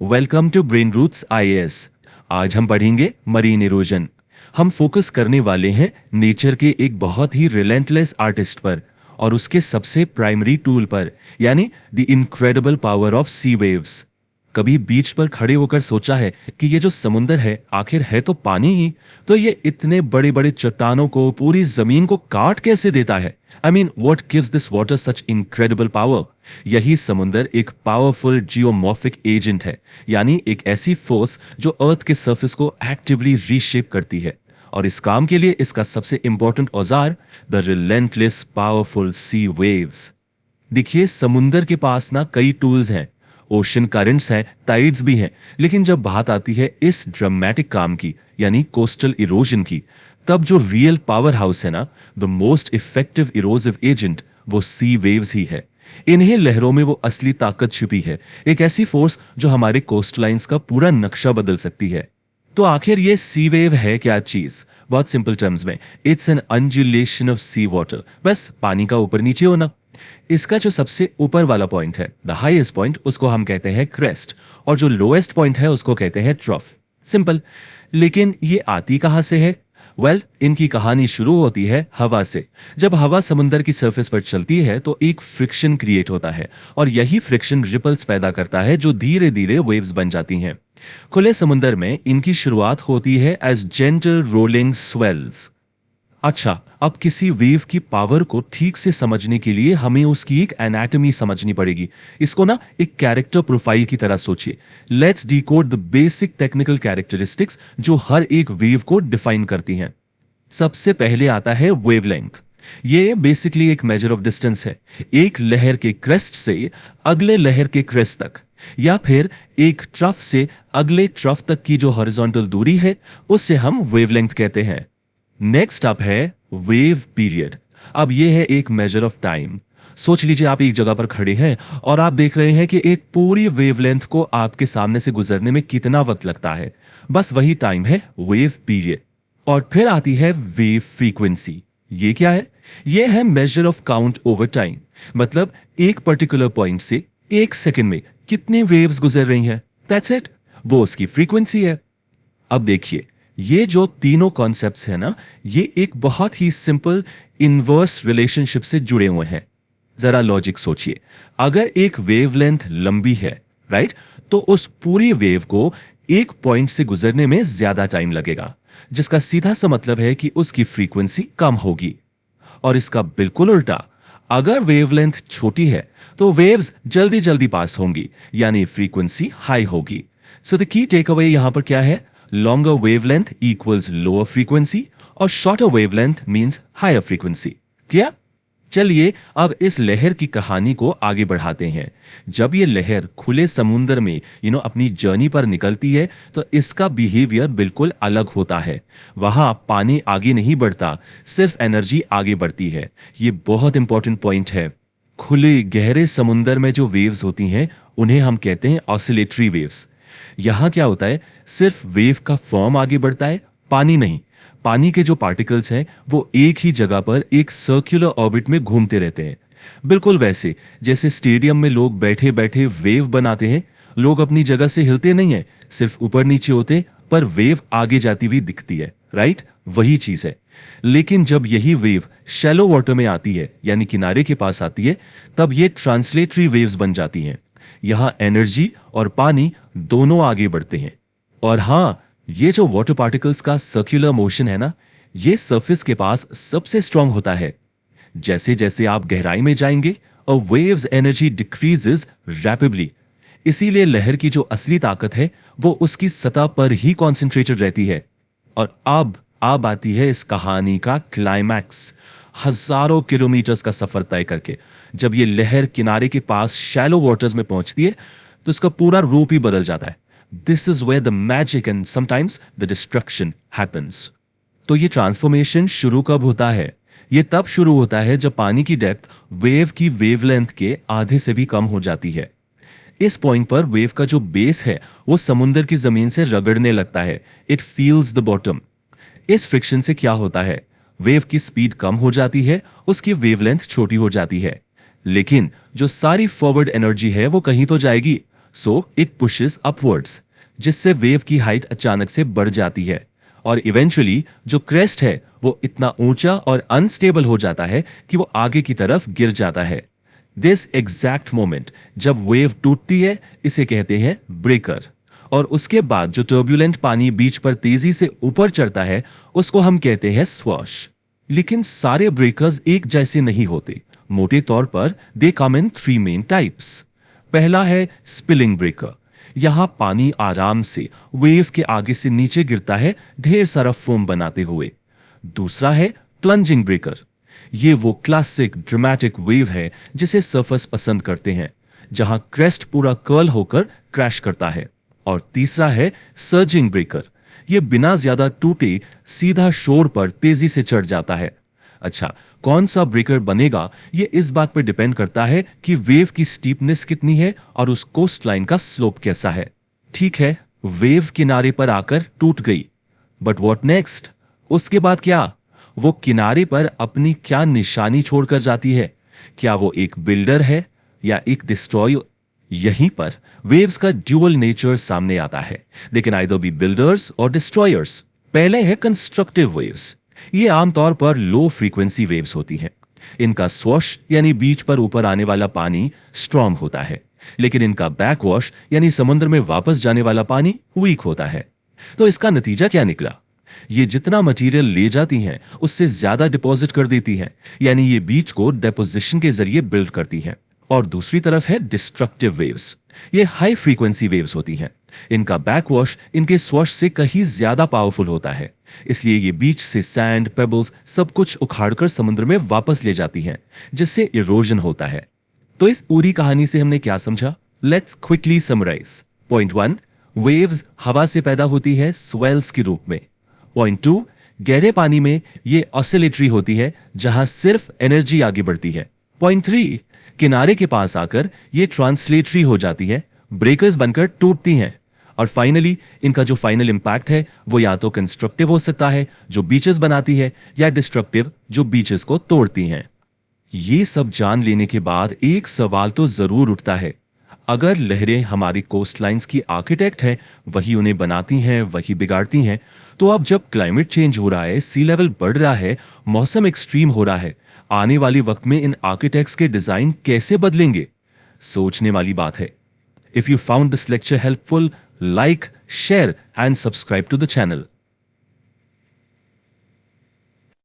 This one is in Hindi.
Welcome to brain roots IAS. आज हम पढ़ेंगे मरीन इरोजन। हम फोकस करने वाले हैं नेचर के एक बहुत ही रिलेंटलेस आर्टिस्ट पर और उसके सबसे प्राइमरी टूल पर, यानी the incredible power of sea waves. कभी बीच पर खड़े होकर सोचा है कि ये जो समुंदर है आखिर है तो पानी ही, तो ये इतने बड़े बड़े चट्टानों को, पूरी जमीन को काट कैसे देता है? I mean, what gives this water such incredible power? यही समुंदर एक पावरफुल जियोमॉर्फिक एजेंट है, यानी एक ऐसी फोर्स जो अर्थ के सरफेस को एक्टिवली रीशेप करती है। और इस काम के लिए इसका सबसे इंपॉर्टेंट औजार the relentless powerful sea waves. देखिए, समुंदर के पास ना कई टूल्स हैं, ओशन करंट्स हैं, टाइड्स भी हैं, लेकिन जब बात आती है इस ड्रामेटिक काम की, यानी कोस्टल इरोजन की, तब जो रियल पावर हाउस है ना, the most effective erosive agent, वो सी वेव्स ही है। इन्हीं लहरों में वो असली ताकत छुपी है, एक ऐसी फोर्स जो हमारे कोस्टलाइंस का पूरा नक्शा बदल सकती है। तो आखिर ये सी वेव है क्या चीज? बहुत सिंपल टर्म्स में, it's an undulation of sea water, बस पानी का ऊपर नीचे होना। इसका जो सबसे ऊपर वाला पॉइंट है, द हाईएस्ट पॉइंट, उसको हम कहते हैं क्रेस्ट, और जो लोएस्ट पॉइंट है उसको कहते हैं ट्रफ। सिंपल। लेकिन ये आती कहां से है? इनकी कहानी शुरू होती है हवा से। जब हवा समुंदर की सरफेस पर चलती है तो एक फ्रिक्शन क्रिएट होता है, और यही फ्रिक्शन रिपल्स पैदा करता है जो धीरे धीरे वेव्स बन जाती हैं। खुले समुंदर में इनकी शुरुआत होती है एज जेंटल रोलिंग स्वेल्स। अच्छा, अब किसी वेव की पावर को ठीक से समझने के लिए हमें उसकी एक एनाटॉमी समझनी पड़ेगी। इसको ना एक कैरेक्टर प्रोफाइल की तरह सोचिए। Let's decode the basic technical characteristics जो हर एक वेव को डिफाइन करती हैं। सबसे पहले आता है वेवलेंथ। ये बेसिकली एक मेजर ऑफ डिस्टेंस है, एक लहर के क्रेस्ट से अगले लहर के क्रेस्ट तक, या फिर एक ट्रफ से अगले ट्रफ तक की जो हॉरिजॉन्टल दूरी है उससे हम वेवलेंथ कहते हैं। नेक्स्ट अप है वेव पीरियड। अब यह है एक मेजर ऑफ टाइम। सोच लीजिए, आप एक जगह पर खड़े हैं और आप देख रहे हैं कि एक पूरी वेवलेंथ को आपके सामने से गुजरने में कितना वक्त लगता है। बस वही टाइम है वेव पीरियड। और फिर आती है वेव फ्रीक्वेंसी। ये क्या है? ये है measure of count over time, मतलब एक पर्टिकुलर पॉइंट से एक सेकंड में कितने वेव्स गुजर रही हैं, दैट्स इट, वो उसकी फ्रीक्वेंसी है। अब देखिए, ये जो तीनों कॉन्सेप्ट्स हैं ना, ये एक बहुत ही सिंपल इनवर्स रिलेशनशिप से जुड़े हुए हैं। जरा लॉजिक सोचिए, अगर एक वेवलेंथ लंबी है, राइट, तो उस पूरी वेव को एक पॉइंट से गुजरने में ज्यादा टाइम लगेगा, जिसका सीधा सा मतलब है कि उसकी फ्रीक्वेंसी कम होगी। और इसका बिल्कुल उल्टा, अगर वेवलेंथ छोटी है तो वेव्स जल्दी जल्दी पास होंगी, यानी फ्रीक्वेंसी हाई होगी। So the key take away यहां पर क्या है? Longer wavelength equals lower frequency और shorter wavelength means higher frequency. क्या? चलिए अब इस लहर की कहानी को आगे बढ़ाते हैं। जब ये लहर खुले समुद्र में अपनी जर्नी पर निकलती है तो इसका बिहेवियर बिल्कुल अलग होता है। वहां पानी आगे नहीं बढ़ता, सिर्फ एनर्जी आगे बढ़ती है। ये बहुत इंपॉर्टेंट पॉइंट है। खुले गहरे समुद्र में जो वेव्स होती हैं उन्हें हम कहते हैं ऑसिलेटरी वेव्स। यहां क्या होता है? सिर्फ वेव का फॉर्म आगे बढ़ता है, पानी नहीं। पानी के जो पार्टिकल्स हैं वो एक ही जगह पर एक सर्कुलर ऑर्बिट में घूमते रहते हैं। बिल्कुल वैसे जैसे स्टेडियम में लोग बैठे बैठे वेव बनाते हैं। लोग अपनी जगह से हिलते नहीं है, सिर्फ ऊपर नीचे होते, पर वेव आगे जाती हुई दिखती है, राइट? वही चीज है। लेकिन जब यही वेव शैलो वाटर में आती है, यानी किनारे के पास आती है, तब ये ट्रांसलेटरी वेव्स बन जाती हैं। यहां एनर्जी और पानी दोनों आगे बढ़ते हैं। और हां, ये जो वाटर पार्टिकल्स का सर्कुलर मोशन है ना, ये सरफेस के पास सबसे स्ट्रांग होता है। जैसे जैसे आप गहराई में जाएंगे और वेव्स एनर्जी डिक्रीजेस रैपिडली। इसीलिए लहर की जो असली ताकत है वो उसकी सतह पर ही कॉन्सेंट्रेटेड रहती है। और अब आती है इस कहानी का क्लाइमैक्स। हजारों किलोमीटर्स का सफर तय करके जब ये लहर किनारे के पास शैलो वाटर्स में पहुंचती है तो इसका पूरा रूप ही बदल जाता है। This is where the magic and sometimes the destruction happens. तो ये ट्रांसफॉर्मेशन शुरू कब होता है? ये तब शुरू होता है जब पानी की डेप्थ वेव की वेवलेंथ के आधे से भी कम हो जाती है। इस पॉइंट पर वेव का जो बेस है वो समुद्र की जमीन से रगड़ने लगता है। It feels the bottom. इस फ्रिक्शन से क्या होता है? वेव की स्पीड कम हो जाती है, उसकी वेवलेंथ छोटी हो जाती है, लेकिन जो सारी फॉरवर्ड एनर्जी है वो कहीं तो जाएगी। सो इट पुशेस अपवर्ड्स, जिससे वेव की हाइट अचानक से बढ़ जाती है और इवेंचुअली जो क्रेस्ट है वो इतना ऊंचा और अनस्टेबल हो जाता है कि वो आगे की तरफ गिर जाता है। दिस एग्जैक्ट मोमेंट जब वेव टूटती है इसे कहते हैं ब्रेकर। और उसके बाद जो टर्बुलेंट पानी बीच पर तेजी से ऊपर चढ़ता है उसको हम कहते हैं स्वॉश। लेकिन सारे ब्रेकर्स एक जैसे नहीं होते। मोटे तौर पर दे कम इन 3 मेन टाइप्स। पहला है स्पिलिंग ब्रेकर। यहां पानी आराम से वेव के आगे से नीचे गिरता है, ढेर सारा फोम बनाते हुए। दूसरा है प्लंजिंग ब्रेकर। ये वो क्लासिक ड्रामेटिक वेव है जिसे सर्फर्स पसंद करते हैं, जहां क्रेस्ट पूरा कर्ल होकर क्रैश करता है। और तीसरा है सर्जिंग ब्रेकर। ये बिना ज्यादा टूटे सीधा शोर पर तेजी से चढ़ जाता है। अच्छा, कौन सा ब्रेकर बनेगा ये इस बात पर डिपेंड करता है कि वेव की स्टीपनेस कितनी है और उस कोस्ट लाइन का स्लोप कैसा है। ठीक है, वेव किनारे पर आकर टूट गई, बट व्हाट नेक्स्ट? उसके बाद क्या? वो किनारे पर अपनी क्या निशानी छोड़कर जाती है? क्या वो एक बिल्डर है या एक डिस्ट्रॉयर? यहीं पर वेव्स का ड्यूअल नेचर सामने आता है। They can either be builders और डिस्ट्रॉयर्स। पहले है कंस्ट्रक्टिव वेव्स। ये आमतौर पर लो फ्रीक्वेंसी वेव्स होती हैं। इनका स्वॉश यानी बीच पर ऊपर आने वाला पानी स्ट्रॉन्ग होता है, लेकिन इनका बैकवॉश यानी समुद्र में वापस जाने वाला पानी वीक होता है। तो इसका नतीजा क्या निकला? ये जितना मटेरियल ले जाती हैं उससे ज्यादा डिपॉजिट कर देती हैं, यानी ये बीच को डेपोजिशन के जरिए बिल्ड करती हैं। और दूसरी तरफ है डिस्ट्रक्टिव वेव्स। ये हाई फ्रीक्वेंसी वेव्स होती हैं। इनका बैकवॉश इनके स्वॉश से कहीं ज्यादा पावरफुल होता है, इसलिए ये बीच से सैंड, पेबल्स सब कुछ उखाड़कर समुद्र में वापस ले जाती हैं, जिससे इरोजन होता है। तो इस पूरी कहानी से हमने क्या समझा? Let's quickly summarise. Point 1, waves हवा से पैदा होती है स्वेल्स के रूप में। पॉइंट 2, गहरे पानी में ये ऑसिलेटरी होती है जहां सिर्फ एनर्जी आगे बढ़ती है। पॉइंट 3, किनारे के पास आकर ये ट्रांसलेटरी हो जाती है, ब्रेकर्स बनकर टूटती हैं। और फाइनली इनका जो फाइनल इंपैक्ट है वो या तो कंस्ट्रक्टिव हो सकता है जो बीचेस बनाती है, या डिस्ट्रक्टिव जो बीचेस को तोड़ती हैं। ये सब जान लेने के बाद एक सवाल तो जरूर उठता है, अगर लहरें हमारी कोस्ट लाइन्स की आर्किटेक्ट हैं, वही उन्हें बनाती हैं, वही बिगाड़ती हैं, तो अब जब क्लाइमेट चेंज हो रहा है, सी लेवल बढ़ रहा है, मौसम एक्सट्रीम हो रहा है, आने वाले वक्त में इन आर्किटेक्ट्स के डिजाइन कैसे बदलेंगे? सोचने वाली बात है। If you found this lecture helpful, like, share and subscribe to the channel.